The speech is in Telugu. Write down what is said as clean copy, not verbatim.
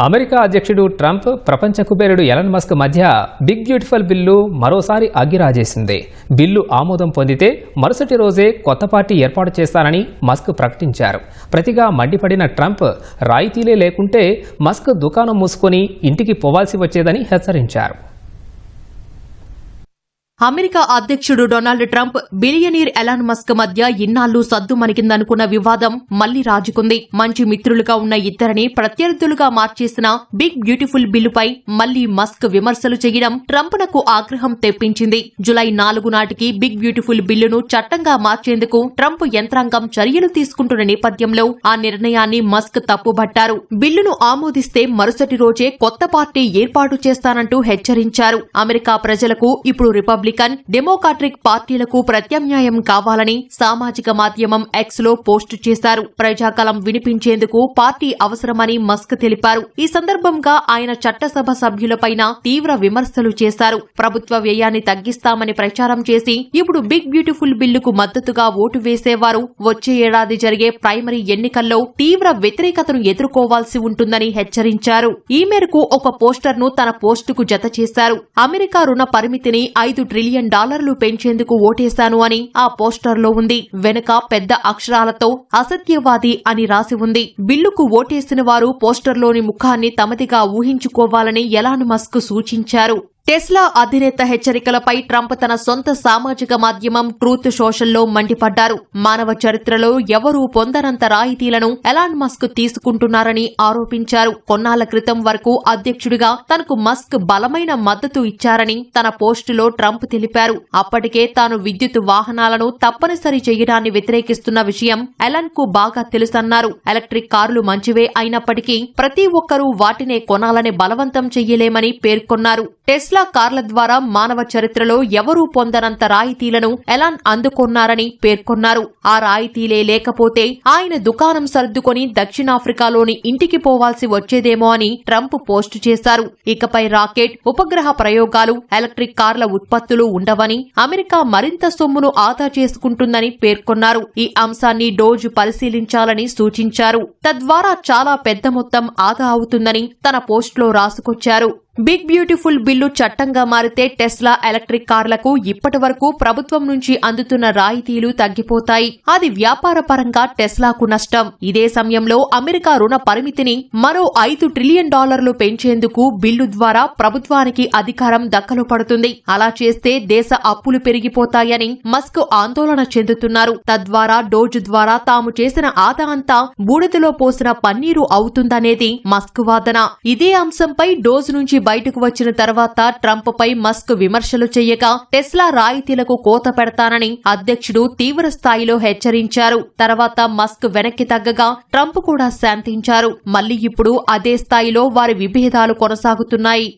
అమెరికా అధ్యక్షుడు ట్రంప్ ప్రపంచ కుబేరుడు ఎలన్ మస్క్ మధ్య బిగ్ బ్యూటిఫుల్ బిల్లు మరోసారి అగ్గిరాజేసింది. బిల్లు ఆమోదం పొందితే మరుసటి రోజే కొత్త పార్టీ ఏర్పాటు చేస్తానని మస్క్ ప్రకటించారు. ప్రతిగా మండిపడిన ట్రంప్ రాయితీలే లేకుంటే మస్క్ దుకాణం మూసుకొని ఇంటికి పోవాల్సి వచ్చేదని హెచ్చరించారు. అమెరికా అధ్యక్షుడు Donald Trump billionaire Elon Musk మధ్య ఇన్నాళ్లు సద్దుమణికిందనుకున్న వివాదం మళ్లీ రాజుకుంది. మంచి మిత్రులుగా ఉన్న ఇద్దరిని ప్రత్యర్థులుగా మార్చేసిన బిగ్ బ్యూటిఫుల్ బిల్లుపై మళ్లీ మస్క్ విమర్శలు చేయడం ట్రంప్నకు ఆగ్రహం తెప్పించింది. జులై 4 నాటికి బిగ్ బ్యూటిఫుల్ బిల్లును చట్టంగా మార్చేందుకు ట్రంప్ యంత్రాంగం చర్యలు తీసుకుంటున్న నేపథ్యంలో ఆ నిర్ణయాన్ని మస్క్ తప్పుబట్టారు. బిల్లును ఆమోదిస్తే మరుసటి రోజే కొత్త పార్టీ ఏర్పాటు చేస్తానంటూ హెచ్చరించారు. అమెరికా ప్రజలకు ఇప్పుడు రిపబ్లికన్, డెమోక్రాటిక్ పార్టీలకు ప్రత్యామ్నాయం కావాలని సామాజిక మాధ్యమం ఎక్స్ లో పోస్టు చేశారు. ప్రజాకలం వినిపించేందుకు పార్టీ అవసరమని మస్క్ తెలిపారు. ఈ సందర్భంగా ఆయన చట్టసభ సభ్యులపైన తీవ్ర విమర్శలు చేశారు. ప్రభుత్వ వ్యయాన్ని తగ్గిస్తామని ప్రచారం చేసి ఇప్పుడు బిగ్ బ్యూటిఫుల్ బిల్లుకు మద్దతుగా ఓటు వేసేవారు వచ్చే ఏడాది జరిగే ప్రైమరీ ఎన్నికల్లో తీవ్ర వ్యతిరేకతను ఎదుర్కోవాల్సి ఉంటుందని హెచ్చరించారు. ఈ మేరకు ఒక పోస్టర్ను తన పోస్టుకు జత చేశారు. అమెరికా రుణ పరిమితిని $5 ట్రిలియన్ పెంచేందుకు ఓటేశాను అని ఆ పోస్టర్లో ఉంది. వెనుక పెద్ద అక్షరాలతో అసత్యవాది అని రాసి ఉంది. బిల్లుకు ఓటేసిన వారు పోస్టర్లోని ముఖాన్ని తమదిగా ఊహించుకోవాలని ఎలాన్ మస్క్ సూచించారు. టెస్లా అధినేత హెచ్చరికలపై ట్రంప్ తన సొంత సామాజిక మాధ్యమం ట్రూత్ సోషల్లో మండిపడ్డారు. మానవ చరిత్రలో ఎవరూ పొందనంత రాయితీలను ఎలాన్ మస్క్ తీసుకుంటున్నారని ఆరోపించారు. కొన్నాళ్ల క్రితం వరకు అధ్యక్షుడిగా తనకు మస్క్ బలమైన మద్దతు ఇచ్చారని తన పోస్టులో ట్రంప్ తెలిపారు. అప్పటికే తాను విద్యుత్ వాహనాలను తప్పనిసరి చేయడాన్ని వ్యతిరేకిస్తున్న విషయం ఎలాన్ కు బాగా తెలుసన్నారు. ఎలక్ట్రిక్ కార్లు మంచివే అయినప్పటికీ ప్రతి ఒక్కరూ వాటినే కొనాలని బలవంతం చెయ్యలేమని పేర్కొన్నారు. టెస్లా కార్ల ద్వారా మానవ చరిత్రలో ఎవరూ పొందనంత రాయితీలను ఎలాన్ అందుకొన్నారని పేర్కొన్నారు. ఆ రాయితీలే లేకపోతే ఆయన దుకాణం సర్దుకొని దక్షిణాఫ్రికాలోని ఇంటికి పోవాల్సి వచ్చేదేమో అని ట్రంప్ పోస్టు చేశారు. ఇకపై రాకెట్, ఉపగ్రహ ప్రయోగాలు, ఎలక్ట్రిక్ కార్ల ఉత్పత్తులు ఉండవని, అమెరికా మరింత సొమ్మును ఆదా చేసుకుంటుందని పేర్కొన్నారు. ఈ అంశాన్ని డోజ్ పరిశీలించాలని సూచించారు. తద్వారా చాలా పెద్ద మొత్తం ఆదా అవుతుందని తన పోస్టులో రాసుకొచ్చారు. బిగ్ బ్యూటిఫుల్ బిల్లు చట్టంగా మారితే టెస్లా ఎలక్ట్రిక్ కార్లకు ఇప్పటి వరకు ప్రభుత్వం నుంచి అందుతున్న రాయితీలు తగ్గిపోతాయి. అది వ్యాపార పరంగా టెస్లాకు నష్టం. ఇదే సమయంలో అమెరికా రుణ పరిమితిని మరో $5 ట్రిలియన్ పెంచేందుకు బిల్లు ద్వారా ప్రభుత్వానికి అధికారం దక్కలు పడుతుంది. అలా చేస్తే దేశ అప్పులు పెరిగిపోతాయని మస్క్ ఆందోళన చెందుతున్నారు. తద్వారా డోజ్ ద్వారా తాము చేసిన ఆదా అంతా బూడిదలో పోసిన పన్నీరు అవుతుందనేది మస్క్ వాదన. ఇదే అంశంపై డోజ్ నుంచి బయటకు వచ్చిన తర్వాత ట్రంప్ పై మస్క్ విమర్శలు చేయగా టెస్లా రాయితీలకు కోత పెడతానని అధ్యక్షుడు తీవ్ర స్థాయిలో హెచ్చరించారు. తర్వాత మస్క్ వెనక్కి తగ్గగా ట్రంప్ కూడా శాంతించారు. మళ్లీ ఇప్పుడు అదే స్థాయిలో వారి విభేదాలు కొనసాగుతున్నాయి.